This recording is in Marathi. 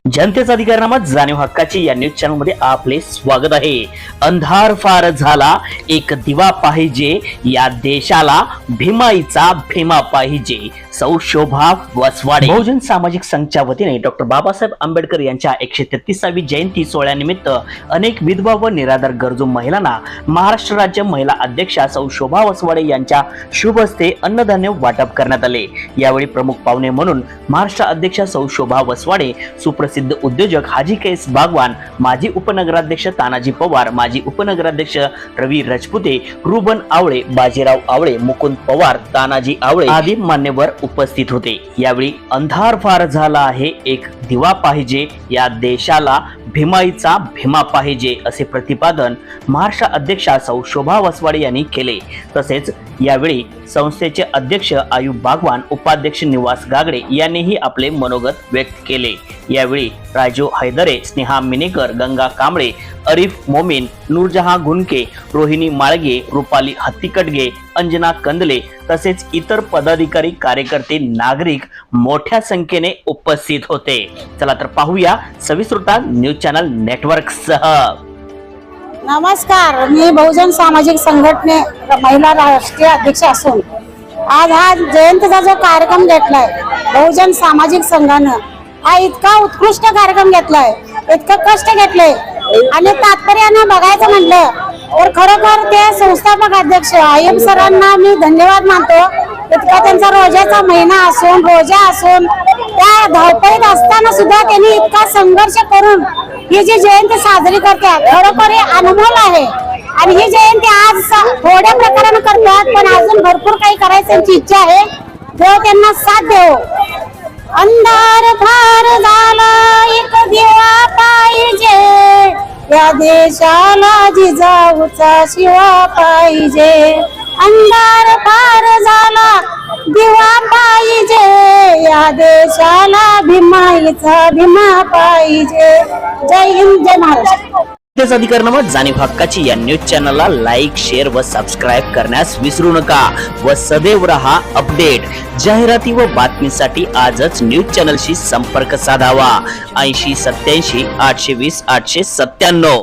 जनतेचा अधिकारनामा जाणीव हक्काची या न्यूज चॅनल मध्ये आपले स्वागत आहे। अंधार फार झाला, एक दिवा पाहिजे या देशाला, भीमाईचा भीमा पाहिजे। सौ शोभा वसवाडे। बहुजन सामाजिक संघच्या वतीने डॉक्टर बाबासाहेब आंबेडकर यांच्या 133वी जयंती सोहळ्यानिमित्त अनेक विधवा व निराधार गरजू महिलांना महाराष्ट्र राज्य महिला अध्यक्षा सौ शोभा वसवाडे यांच्या शुभ हस्ते अन्नधान्य वाटप करण्यात आले। यावेळी प्रमुख पाहुणे म्हणून महाराष्ट्र अध्यक्षा सौ शोभा वसवाडे, सुप्रसिद्ध उद्योजक हाजी कैस बागवान, माजी उपनगराध्यक्ष तानाजी पवार, माजी उपनगराध्यक्ष रवी राजपुते, रुबन आवळे, बाजीराव आवळे, मुकुंद पवार, तानाजी आवळे आदी मान्यवर उपस्थित होते। यावेळी अंधार फार झाला आहे, एक दिवा पाहिजे या देशाला, भीमाईचा भीमा पाहिजे असे प्रतिपादन महाराष्ट्र अध्यक्षा सौ शोभा वसवाडे यांनी केले। तसेच यावेळी संस्थेचे अध्यक्ष आयुब बागवान, उपाध्यक्ष निवास गागडे यांनीही आपले मनोगत व्यक्त केले। यावेळी राजू हैदरे, स्नेहा मिनेकर, गंगा कांबळे, अरिफ मोमीन, नूरजहां घुनके, रोहिणी माळगे, रुपाली हत्तीकटगे, अंजना कंदले तसेच इतर पदाधिकारी, कार्यकर्ते, नागरिक मोठ्या संख्येने उपस्थित होते। चला तर पाहूया सविस्तर न्यूज चॅनल नेटवर्क सह। नमस्कार, मी बहुजन सामाजिक संघटने महिला राष्ट्रीय अध्यक्ष असून आज हा जयंतीचा जो कार्यक्रम घेतलाय बहुजन सामाजिक संघानं, हा इतका उत्कृष्ट कार्यक्रम घेतलाय, इतकं कष्ट घेतले आणि तात्पर्यानं बघायचं म्हटलं तर खरोखर ते संस्थापक अध्यक्ष आयुब सरांना मी धन्यवाद मानतो। इतका त्यांचा रोजाचा महिना असून, रोजा असून, त्या धावपळीत असताना सुद्धा त्यांनी इतका संघर्ष करून ही जी जयंती साजरी करतात, खरोखर हे अनमोल आहे। आणि ही जयंती आज थोड्या प्रकाराने करतात, पण अजून भरपूर काही करायची त्यांची इच्छा आहे। देव त्यांना साथ देव। अंधार फार झाला, एक दिवा पाहिजे या देशाला, जिजाऊचा शिवा पाहिजे। अंधार फार झाला, दिवा पाहिजे या देशाला, भीमाईचा भीमा पाहिजे। जय हिंद, जय महाराष्ट्र। त्याच अधिकारनामा जाणीव हक्काची या न्यूज चॅनलला लाईक, शेअर व सबस्क्राईब करण्यास विसरू नका व सदैव रहा अपडेट। जाहिराती व बातमीसाठी आजच न्यूज चॅनलशी संपर्क साधावा। 80 87 820 897।